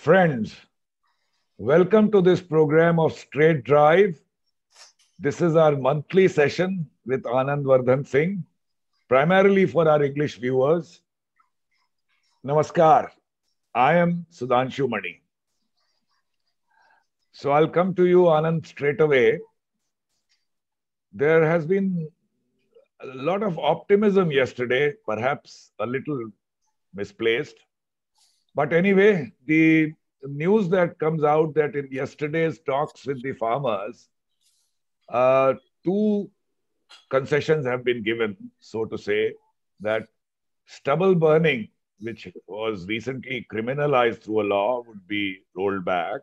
Friends, welcome to this program of Straight Drive. This is our monthly session with Anand Vardhan Singh, primarily for our English viewers. Namaskar. I am Sudhanshu Mani. So I'll come to you, Anand, straight away. There has been a lot of optimism yesterday, perhaps a little misplaced. But anyway, the news that comes out that in yesterday's talks with the farmers, two concessions have been given, so to say, that stubble burning, which was recently criminalized through a law, would be rolled back,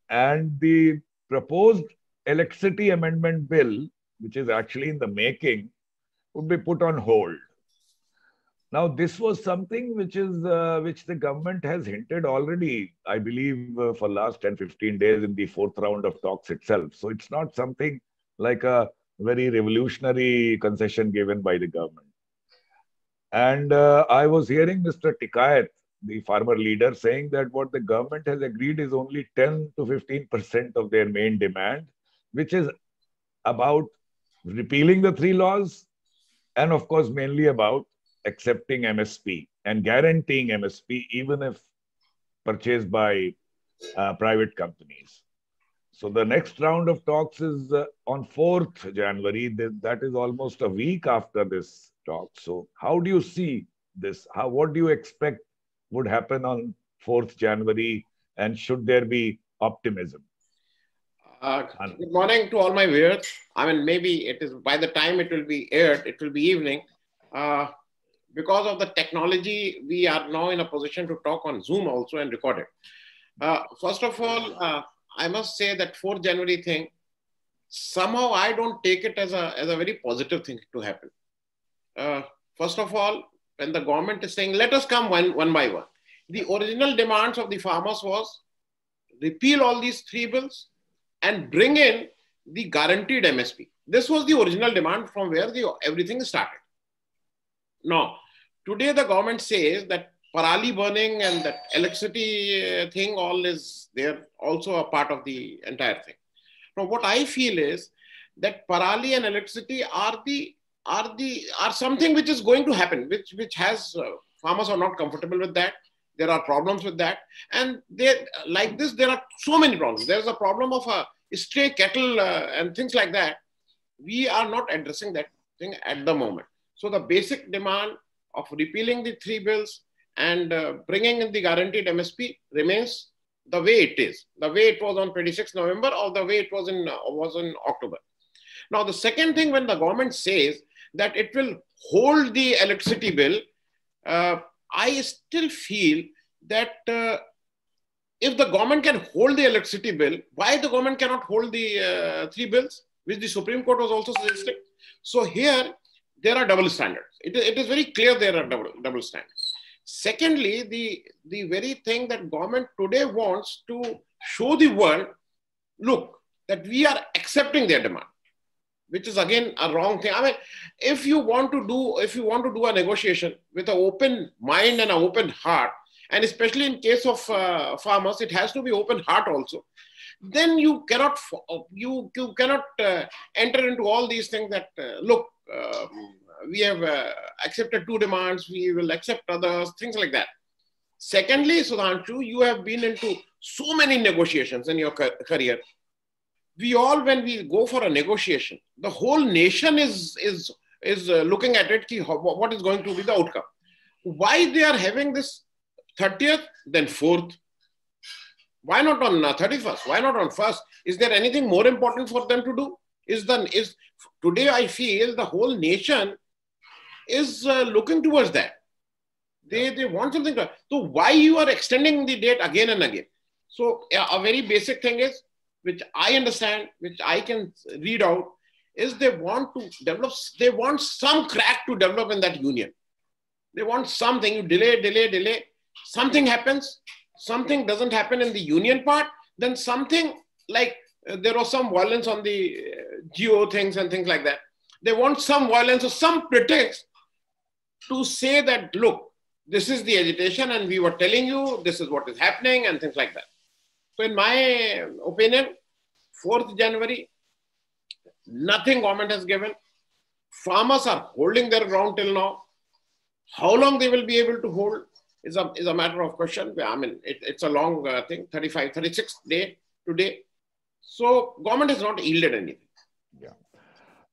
and the proposed electricity amendment bill, which is actually in the making, would be put on hold. Now, this was something which the government has hinted already, I believe, for last 10, 15 days in the fourth round of talks itself. So it's not something like a very revolutionary concession given by the government. And I was hearing Mr. Tikayat, the farmer leader, saying that what the government has agreed is only 10 to 15% of their main demand, which is about repealing the three laws and, of course, mainly about accepting MSP and guaranteeing MSP even if purchased by private companies. So the next round of talks is on 4th January. That is almost a week after this talk. So how do you see this? What do you expect would happen on 4th January? And should there be optimism? Good morning to all my viewers. I mean, maybe it is by the time it will be aired, it will be evening. Because of the technology, we are now in a position to talk on Zoom also and record it. First of all, I must say that 4th January thing, somehow I don't take it as a very positive thing to happen. First of all, when the government is saying, let us come one by one. The original demands of the farmers was repeal all these three bills and bring in the guaranteed MSP. This was the original demand from where everything started. Now, today the government says that parali burning and that electricity thing all is there also a part of the entire thing. Now, what I feel is that parali and electricity are something which is going to happen, which has farmers are not comfortable with that. There are problems with that, and like this there are so many problems. There's a problem of stray cattle and things like that. We are not addressing that thing at the moment. So the basic demand of repealing the three bills and bringing in the guaranteed MSP remains the way it is, the way it was on 26 November or the way it was in October. Now, the second thing, when the government says that it will hold the electricity bill, I still feel that if the government can hold the electricity bill, why the government cannot hold the three bills, which the Supreme Court was also suggesting? So here, there are double standards. It is very clear there are double standards. Secondly, the very thing that government today wants to show the world, look, that we are accepting their demand, which is again a wrong thing. I mean, if you want to do a negotiation with an open mind and an open heart, and especially in case of farmers, it has to be open heart also. Then you cannot enter into all these things that look. We have accepted two demands, we will accept others, things like that. Secondly, Sudhanshu, you have been into so many negotiations in your career. When we go for a negotiation, the whole nation is looking at it, what is going to be the outcome. Why they are having this 30th, then 4th? Why not on 31st? Why not on 1st? Is there anything more important for them to do? Today I feel the whole nation is looking towards that. They want something. So why you are extending the date again and again? So a very basic thing is, which I understand, which I can read out, is they want some crack to develop in that union. They want something. You delay. Something happens. Something doesn't happen in the union part. Then something like there was some violence on the geo things and things like that. They want some violence or some pretext to say that, look, this is the agitation and we were telling you this is what is happening and things like that. So in my opinion, 4th January, nothing government has given. Farmers are holding their ground till now. How long they will be able to hold is a matter of question. I mean, it's a long thing, 35, 36 day today. So government has not yielded anything.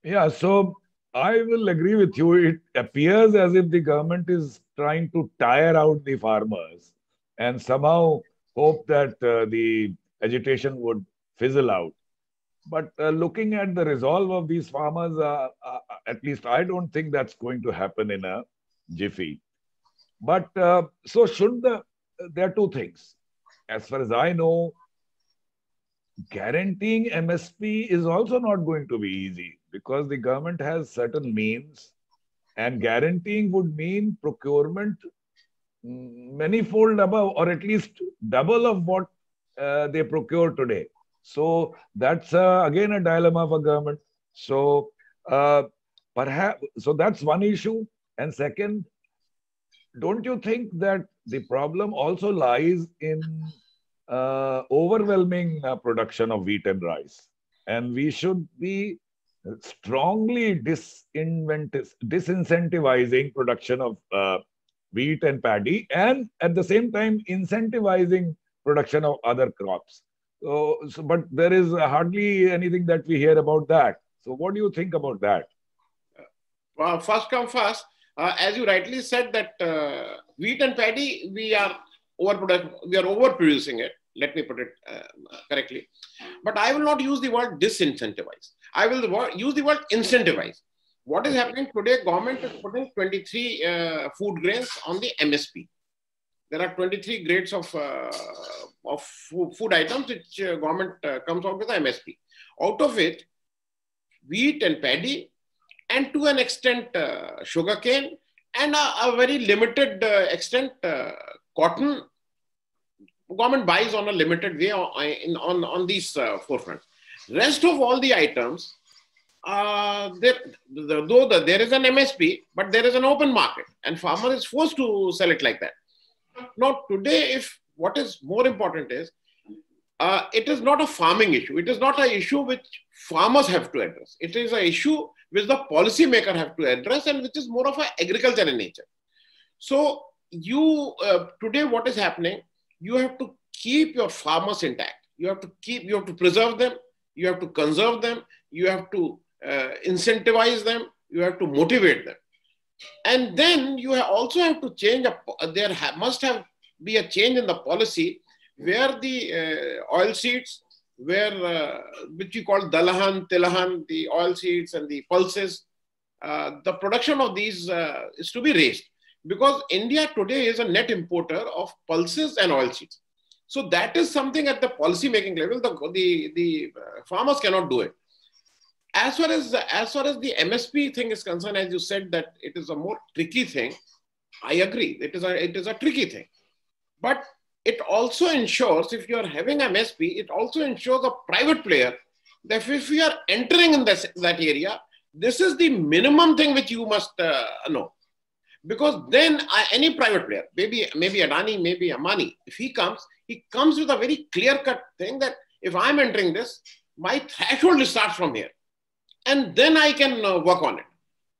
Yeah. So I will agree with you. It appears as if the government is trying to tire out the farmers and somehow hope that the agitation would fizzle out. But looking at the resolve of these farmers, at least I don't think that's going to happen in a jiffy. But so there are two things. As far as I know, guaranteeing MSP is also not going to be easy because the government has certain means, and guaranteeing would mean procurement manifold above, or at least double of what they procure today. So that's again a dilemma for government. So perhaps that's one issue. And second, don't you think that the problem also lies in overwhelming production of wheat and rice? And we should be strongly disincentivizing production of wheat and paddy, and at the same time incentivizing production of other crops. But there is hardly anything that we hear about that. So what do you think about that? Well, first come first. As you rightly said that wheat and paddy, we are overproducing it. Let me put it correctly. But I will not use the word disincentivize. I will use the word incentivize. What is happening today? Government is putting 23 food grains on the MSP. There are 23 grades of food items which government comes out with the MSP. Out of it, wheat and paddy, and to an extent sugarcane, and a very limited extent cotton, government buys on a limited way on these forefronts. Rest of all the items, though there is an MSP, but there is an open market, and farmer is forced to sell it like that. Now, today, what is more important is, it is not a farming issue. It is not an issue which farmers have to address. It is an issue which the policymaker have to address, and which is more of an agriculture in nature. So today what is happening, you have to keep your farmers intact. You have to preserve them. You have to conserve them. You have to incentivize them. You have to motivate them. And then you also have to change. Must be a change in the policy where the oil seeds, which we call dalahan, tilahan, the oil seeds and the pulses, the production of these is to be raised, because India today is a net importer of pulses and oil seeds. So that is something at the policy making level, the farmers cannot do it. As far as the MSP thing is concerned, as you said that it is a more tricky thing, I agree. It is a tricky thing. But it also ensures, if you are having MSP, it also ensures a private player that if you are entering in that area, this is the minimum thing which you must know. Because then any private player, maybe Adani, maybe Ambani, if he comes with a very clear-cut thing that if I'm entering this, my threshold starts from here. And then I can work on it.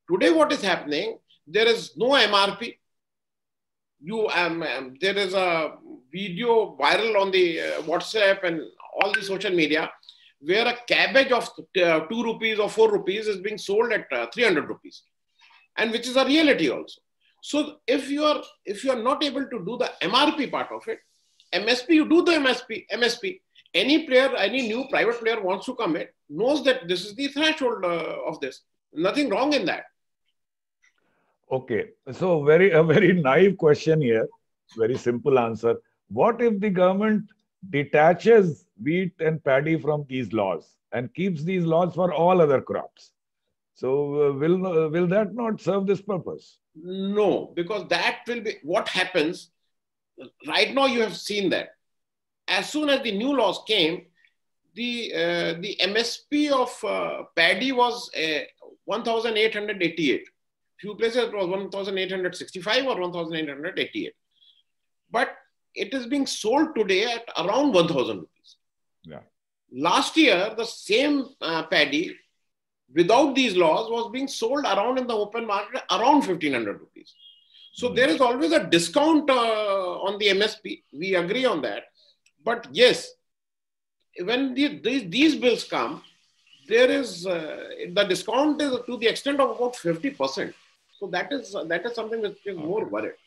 Today, what is happening, there is no MRP. There is a video viral on the WhatsApp and all the social media where a cabbage of 2 rupees or 4 rupees is being sold at 300 rupees, and which is a reality also. So if you are not able to do the MRP part of it, MSP, you do the MSP. Any player, any new private player wants to come in, knows that this is the threshold of this. Nothing wrong in that. Okay, so a very naive question here, very simple answer. What if the government detaches wheat and paddy from these laws and keeps these laws for all other crops? So will that not serve this purpose? No, because that will be what happens. Right now, you have seen that. As soon as the new laws came, the MSP of paddy was 1,888. few places it was 1,865 or 1,888. But it is being sold today at around 1,000 rupees. Yeah. Last year, the same paddy without these laws was being sold around in the open market around 1,500 rupees. So there is always a discount on the MSP. We agree on that. But yes, when these bills come, there is the discount is to the extent of about 50%. So that is something which is more worried.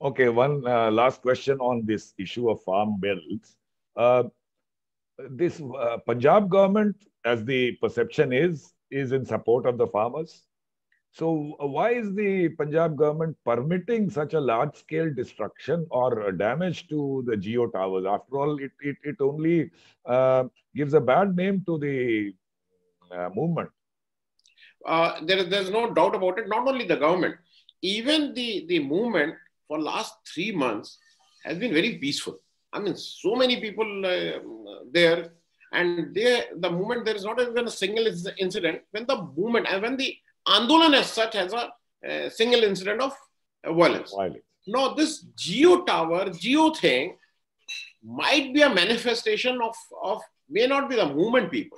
Okay. One last question on this issue of farm bills. This Punjab government, as the perception is in support of the farmers. So why is the Punjab government permitting such a large-scale destruction or damage to the Jio towers? After all, it only gives a bad name to the movement. There's no doubt about it. Not only the government, even the movement for last 3 months has been very peaceful. I mean, so many people there, and the movement, there is not even a single incident when the movement and when the Andolan as such has a single incident of violence. Now, this Jio tower, Jio thing might be a manifestation of may not be the movement people.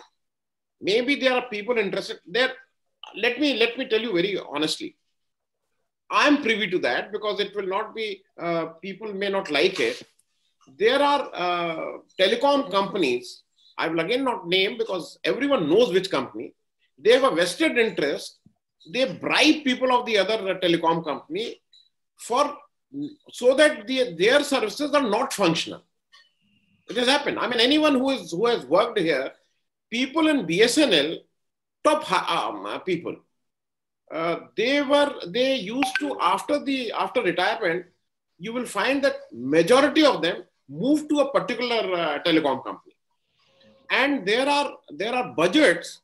Maybe there are people interested there. Let me tell you very honestly. I am privy to that because it will not be, people may not like it. There are telecom companies, I will again not name because everyone knows which company. They have a vested interest. They bribe people of the other telecom company so that their services are not functional. It has happened. I mean, anyone who has worked here, people in BSNL, top people, they used to, after retirement, you will find that majority of them move to a particular telecom company. And there are budgets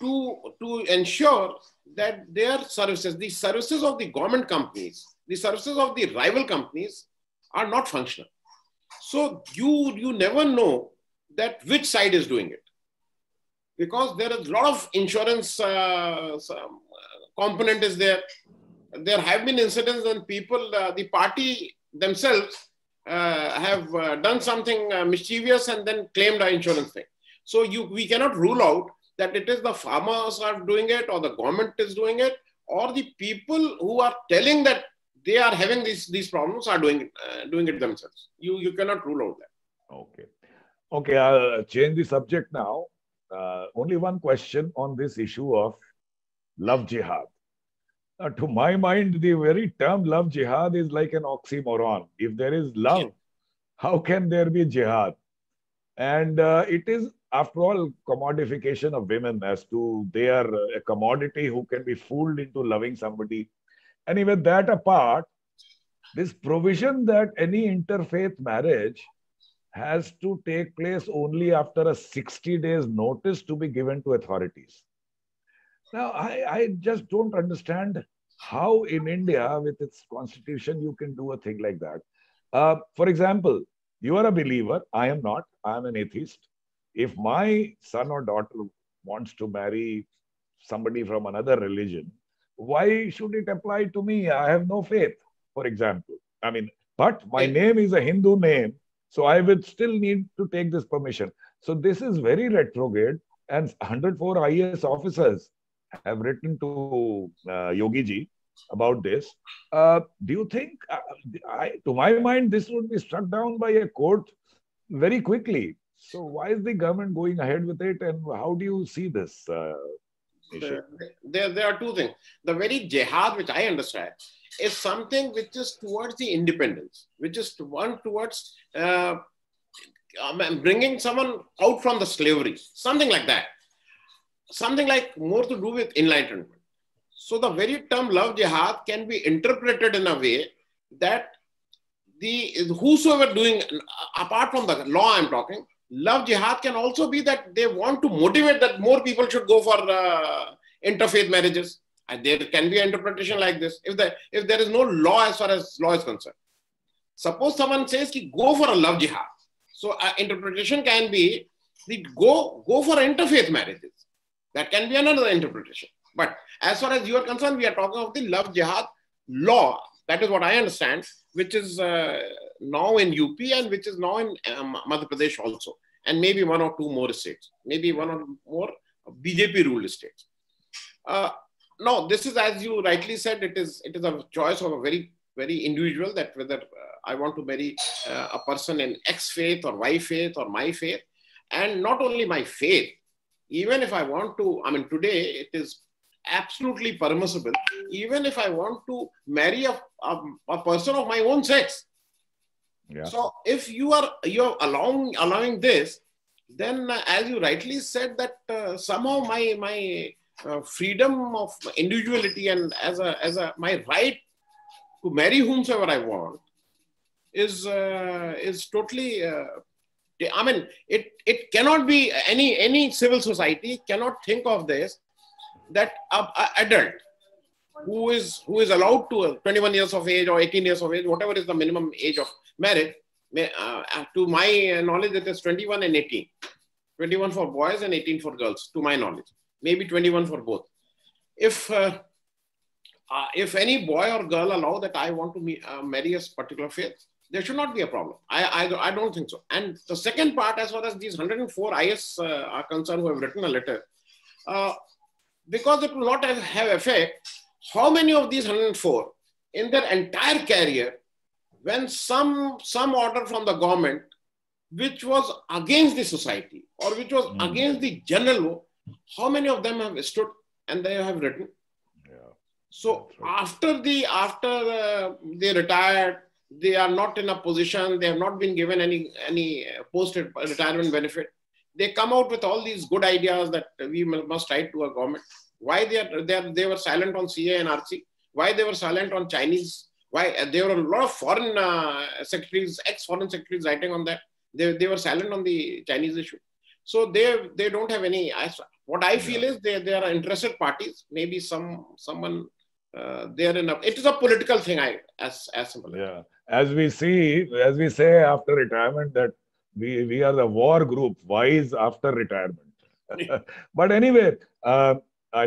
to ensure that their services, the services of the government companies, the services of the rival companies are not functional. So you never know that which side is doing it. Because there is a lot of insurance component is there. There have been incidents when people, the party themselves have done something mischievous and then claimed an insurance thing. So we cannot rule out that it is the farmers are doing it or the government is doing it or the people who are telling that they are having these problems are doing it themselves. You cannot rule out that. Okay, I'll change the subject now. Only one question on this issue of love jihad. To my mind, the very term love jihad is like an oxymoron. If there is love, how can there be jihad? And it is, after all, commodification of women as to they are a commodity who can be fooled into loving somebody. Anyway, that apart, this provision that any interfaith marriage has to take place only after a 60 days notice to be given to authorities. Now, I just don't understand how in India, with its constitution, you can do a thing like that. For example, you are a believer. I am not. I am an atheist. If my son or daughter wants to marry somebody from another religion, why should it apply to me? I have no faith, for example. I mean, but my name is a Hindu name, so I would still need to take this permission. So this is very retrograde, and 104 IAS officers have written to Yogi ji about this. Do you think, to my mind, this would be struck down by a court very quickly? So why is the government going ahead with it, and how do you see this issue? There are two things. The very jihad, which I understand, is something which is towards the independence, which is towards bringing someone out from the slavery, something like that. Something like more to do with enlightenment. So the very term love jihad can be interpreted in a way that whosoever doing, apart from the law I'm talking, love jihad can also be that they want to motivate that more people should go for interfaith marriages. And there can be an interpretation like this. If there is no law as far as law is concerned. Suppose someone says, go for a love jihad. So interpretation can be, go for interfaith marriages. That can be another interpretation. But as far as you are concerned, we are talking of the love jihad law. That is what I understand, which is now in UP and which is now in Madhya Pradesh also. And maybe one or two more states, maybe one or more BJP ruled states. No, this is, as you rightly said, it is a choice of a very, very individual, that whether I want to marry a person in X faith or Y faith or my faith. And not only my faith, even if I want to, I mean, today it is absolutely permissible, even if I want to marry a person of my own sex. Yeah. So if you're allowing this, then as you rightly said, that somehow my freedom of individuality and as my right to marry whomsoever I want is totally. I mean, it cannot be any civil society cannot think of this, that an adult who is allowed to 21 years of age or 18 years of age, whatever is the minimum age of marriage. To my knowledge, it is 21 and 18. 21 for boys and 18 for girls, to my knowledge. Maybe 21 for both. If any boy or girl allow that I want to marry a particular faith, there should not be a problem. I don't think so. And the second part, as far as these 104 IS are concerned who have written a letter, because it will not have effect, how many of these 104 in their entire career, when some order from the government which was against the society or which was against the general law, how many of them have stood and they have written? Yeah. So after they retired, they are not in a position, they have not been given any post-retirement benefit. They come out with all these good ideas that we must write to a government. Why they were silent on CA and RC? Why they were silent on Chinese? Why there were a lot of foreign secretaries, ex-foreign secretaries writing on that. They were silent on the Chinese issue. So they don't have any. What I feel is they are interested parties. Maybe someone they are in a. It is a political thing. As simple. Yeah, as we say after retirement, that we are the war group, wise after retirement. But anyway, I'll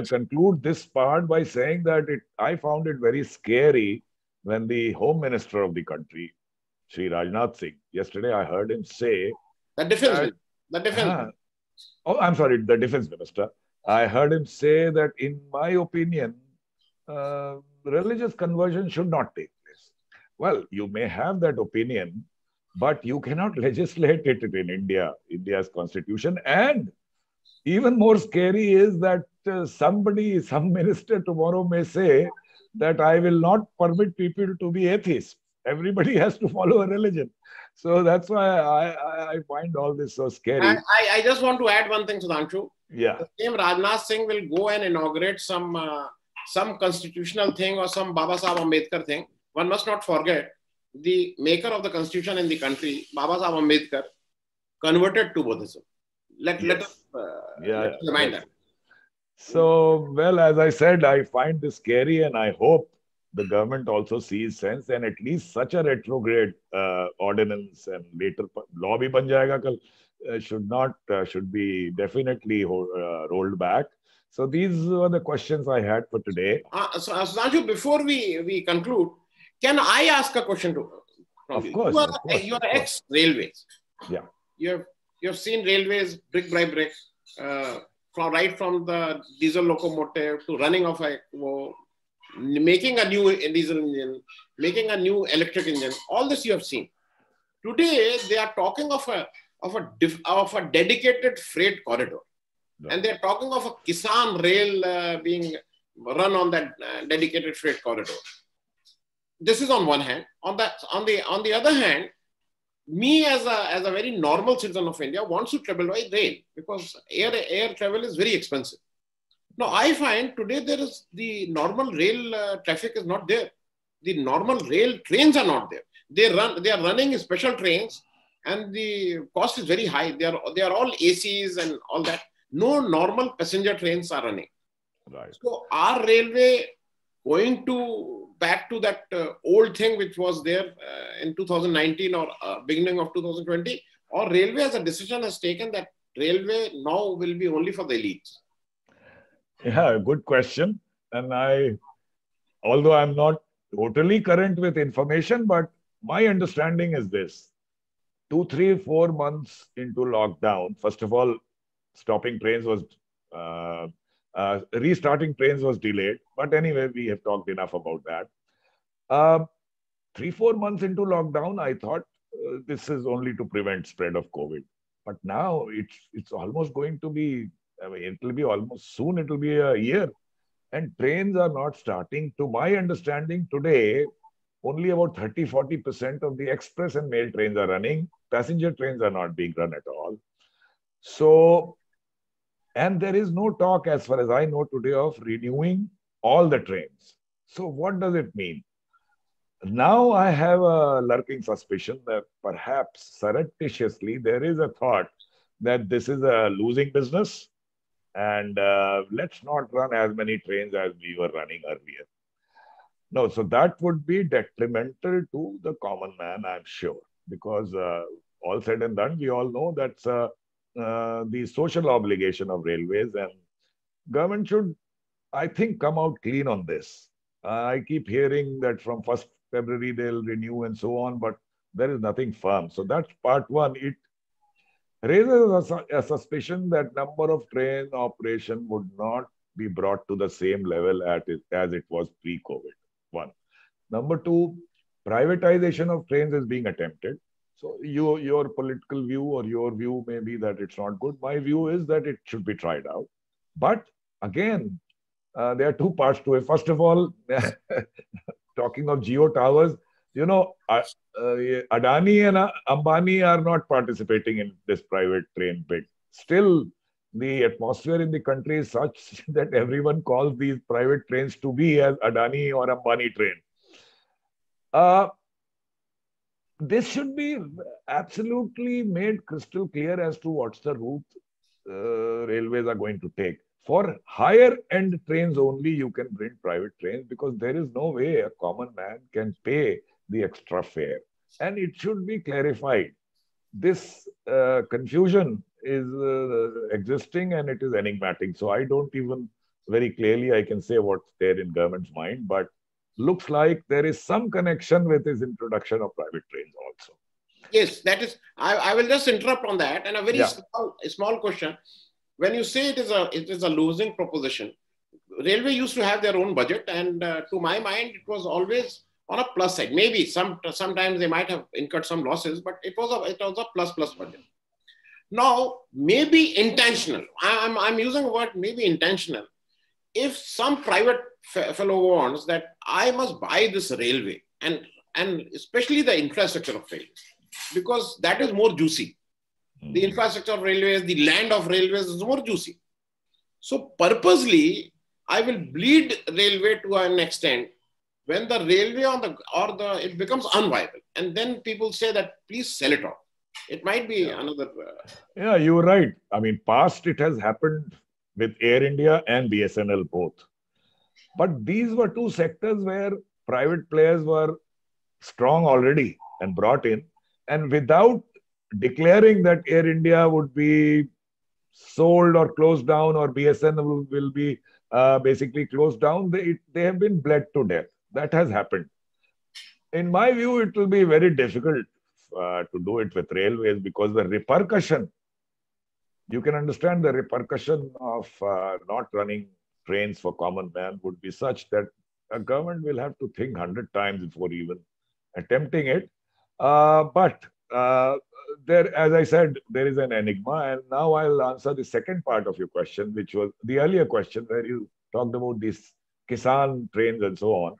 conclude this part by saying that I found it very scary when the Home Minister of the country, Shri Rajnath Singh, yesterday I heard him say... The defense minister. I heard him say that, in my opinion, religious conversion should not take place. Well, you may have that opinion, but you cannot legislate it in India's constitution. And even more scary is that some minister tomorrow may say that I will not permit people to be atheists. Everybody has to follow a religion. So that's why I find all this so scary. I just want to add one thing, Sudhanshu. Yeah. The same Rajnath Singh will go and inaugurate some constitutional thing or some Baba Saheb Ambedkar thing. One must not forget, the maker of the constitution in the country, Baba Saheb Ambedkar, converted to Buddhism. Let us remind that. So, well, as I said, I find this scary, and I hope the government also sees sense, and at least such a retrograde ordinance and later law bhi ban jayega kal, should be definitely rolled back. So these were the questions I had for today. So Sudhanshu, before we conclude, can I ask a question to you? Of course. You are ex-railways. Yeah. You have seen railways brick by brick, from the diesel locomotive to running of making a new diesel engine, making a new electric engine. All this you have seen. Today they are talking of a dedicated freight corridor, and they are talking of a Kisan rail being run on that dedicated freight corridor. This is on one hand. On the other hand, me as a very normal citizen of India wants to travel by rail, because air travel is very expensive. Now I find today the normal rail traffic is not there. The normal rail trains are not there. They are running special trains, and the cost is very high. They are all ACs and all that. No normal passenger trains are running. Right. So our railway going back to that old thing which was there in 2019 or beginning of 2020, or railway as a decision has taken that railway now will be only for the elites? Yeah, good question. And although I'm not totally current with information, but my understanding is this: 2, 3, 4 months into lockdown, first of all, stopping trains was uh, restarting trains was delayed. But anyway, we have talked enough about that. Uh, 3, 4 months into lockdown, I thought this is only to prevent spread of COVID. But now it's almost going to be. I mean, it will be almost soon. It will be a year, and trains are not starting. To my understanding, today only about 30-40% of the express and mail trains are running. Passenger trains are not being run at all. So, and there is no talk, as far as I know today, of renewing all the trains. So, what does it mean? Now I have a lurking suspicion that perhaps surreptitiously there is a thought that this is a losing business, and let's not run as many trains as we were running earlier. No, so that would be detrimental to the common man, I'm sure, because all said and done, we all know that's the social obligation of railways, and government should, I think, come out clean on this. I keep hearing that from 1st February they'll renew and so on, but there is nothing firm. So that's part one. It raises a suspicion that number of train operation would not be brought to the same level as it was pre-COVID. One. Number two, privatization of trains is being attempted. So your political view or your view may be that it's not good. My view is that it should be tried out. But again, there are two parts to it. First of all, talking of Geo towers, Adani and Ambani are not participating in this private train bid. Still, the atmosphere in the country is such that everyone calls these private trains to be as Adani or Ambani train. This should be absolutely made crystal clear as to what's the route railways are going to take. For higher end trains only, you can bring private trains because there is no way a common man can pay the extra fare. And it should be clarified. This confusion is existing and it is enigmatic. So I don't even very clearly I can say what's there in government's mind, but looks like there is some connection with his introduction of private trains also. Yes, that is. I will just interrupt on that, and a very small question. When you say it is a losing proposition, railway used to have their own budget, and to my mind, it was always on a plus side. Maybe sometimes they might have incurred some losses, but it was a plus budget. Now, maybe intentional. I'm using the word maybe intentional. If some private fellow wants that I must buy this railway and especially the infrastructure of railways, because that is more juicy. The infrastructure of railways, the land of railways is more juicy. So purposely, I will bleed railway to an extent when the railway it becomes unviable. And then people say that please sell it off. It might be another. Yeah, you're right. I mean, past it has happened with Air India and BSNL both. But these were two sectors where private players were strong already and brought in. And without declaring that Air India would be sold or closed down or BSNL will be basically closed down, they have been bled to death. That has happened. In my view, it will be very difficult to do it with railways because the repercussion, you can understand the repercussion of not running trains for common man would be such that a government will have to think 100 times before even attempting it. But there, as I said, there is an enigma. And now I'll answer the second part of your question, which was the earlier question where you talked about these Kisan trains and so on.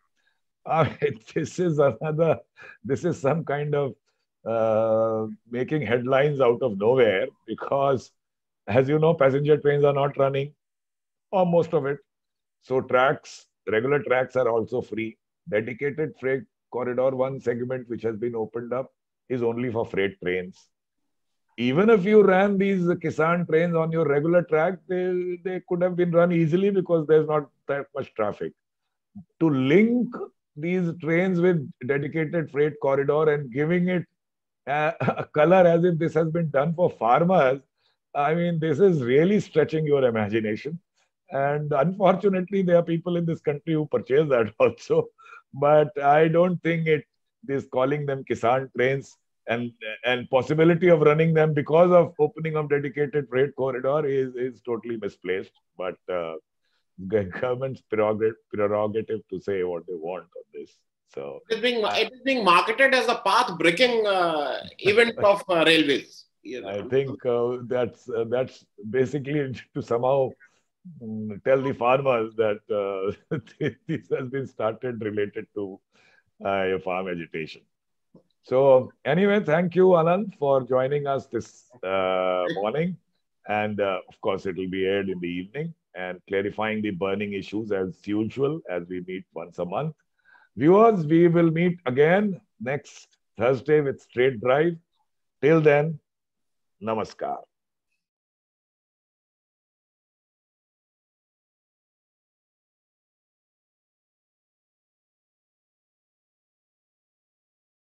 This is some kind of making headlines out of nowhere because, as you know, passenger trains are not running, or most of it. So regular tracks are also free. Dedicated freight corridor, one segment which has been opened up, is only for freight trains. Even if you ran these Kisan trains on your regular track, they could have been run easily because there's not that much traffic. To link these trains with dedicated freight corridor and giving it a color as if this has been done for farmers, I mean, this is really stretching your imagination. And unfortunately, there are people in this country who purchase that also. But I don't think it is calling them Kisan trains and possibility of running them because of opening of dedicated freight corridor is totally misplaced. But government's prerogative to say what they want on this. So it is being marketed as a path breaking event of railways. I think that's basically to somehow tell the farmers that this has been started related to farm agitation. So anyway, thank you, Anand, for joining us this morning. And of course, it will be aired in the evening and clarifying the burning issues as usual as we meet once a month. Viewers, we will meet again next Thursday with Straight Drive. Till then, namaskar.